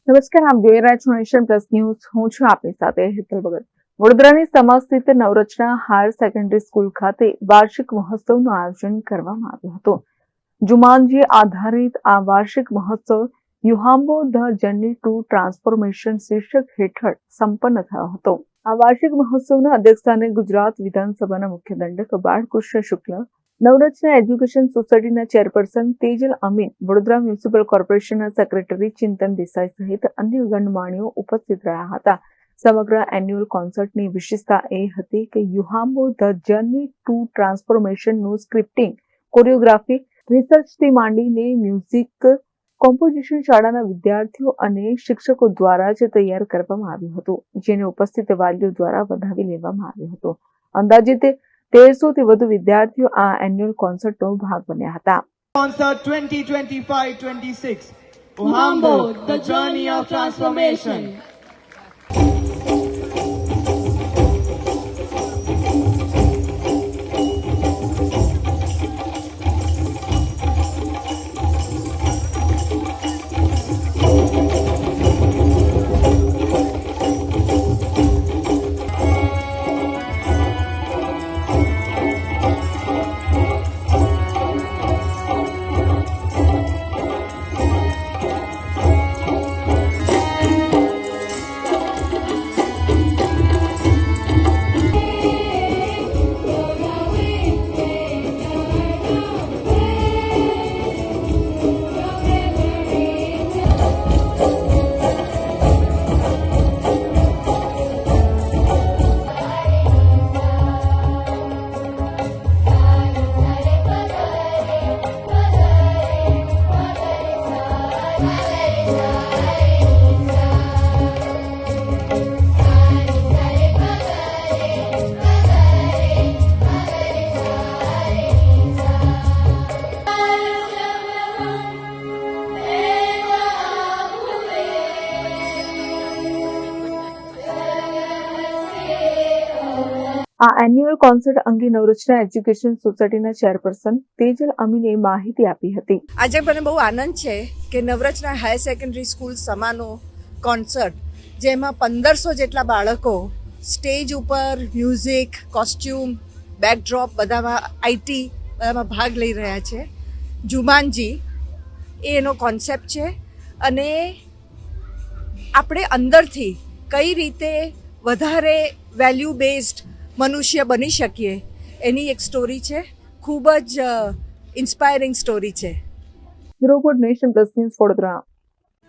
નમસ્કાર, આપ જોઈ રહ્યા છો નેશન પ્લસ ન્યૂઝ. હું છું આપની સાથે હેતલ ભગત. વડોદરાની સમા સ્થિત નવરચના હાયર સેકન્ડરી સ્કૂલ ખાતે વાર્ષિક મહોત્સવનું આયોજન કરવામાં આવ્યું હતું. જુમાનજી આધારિત આ વાર્ષિક મહોત્સવ યુહામ્બો ધ જર્ની ટુ ટ્રાન્સફોર્મેશન શીર્ષક હેઠળ સંપન્ન થયો હતો. આ વાર્ષિક મહોત્સવના અધ્યક્ષસ્થાને ગુજરાત વિધાનસભાના મુખ્ય દંડક બાળકૃષ્ણ શુક્લ, નવરચના એજ્યુકેશન સોસાયટીના ચેરપર્સન તેજલ અમીન, વડોદરા મ્યુનિસિપલ કોર્પોરેશનના સેક્રેટરી ચિંતન દેસાઈ સહિત અન્ય ગણમાન્યો ઉપસ્થિત રહ્યા હતા. સમગ્ર એન્યુઅલ કોન્સર્ટની વિશેષતા એ હતી કે યુહામ્બો ધ જર્ની ટુ ટ્રાન્સફોર્મેશનનું સ્ક્રિપ્ટિંગ, કોરિયોગ્રાફી, રિસર્ચથી માંડીને મ્યુઝિક કોમ્પોઝિશન શાળાના વિદ્યાર્થીઓ અને શિક્ષકો દ્વારા જ તૈયાર કરવામાં આવ્યું હતું, જેને ઉપસ્થિત વાલીઓ દ્વારા વધાવી લેવામાં આવ્યું હતું. અંદાજિત 1300 થી વધુ વિદ્યાર્થીઓ આ એન્યુઅલ કોન્સર્ટનો ભાગ બન્યા હતા. Concert 2025-26 Uhambo, the journey of transformation. આ એન્યુઅલ કોન્સર્ટ અંગે નવરચના એજ્યુકેશન સોસાયટીના ચેરપર્સન તેજલ અમીને માહિતી આપી હતી. આજે મને બહુ આનંદ છે કે નવરચના હાયર સેકન્ડરી સ્કૂલ સમાનો કોન્સર્ટ, જેમાં 1500 જેટલા બાળકો સ્ટેજ ઉપર મ્યુઝિક, કોસ્ટ્યુમ, બેકડ્રોપ બધામાં, આઈટી બધામાં ભાગ લઈ રહ્યા છે. જુમાનજી એ એનો કોન્સેપ્ટ છે અને આપણે અંદરથી કઈ રીતે વધારે વેલ્યુ બેઝડ મનુષ્ય બની શકીએ એની એક સ્ટોરી છે. ખૂબ જ ઇન્સ્પાયરિંગ સ્ટોરી છે. Report nation plus news Vadodara.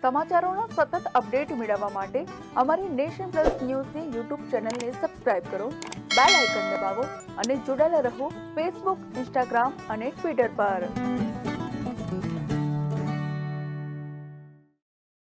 સમાચારોના સતત અપડેટ મેળવવા માટે અમારી નેશન પ્લસ ન્યૂઝની યુટ્યુબ ચેનલને સબસ્ક્રાઇબ કરો, બેલ આઇકન દબાવો અને જોડાયેલા રહો ફેસબુક, ઇન્સ્ટાગ્રામ અને ટ્વિટર પર.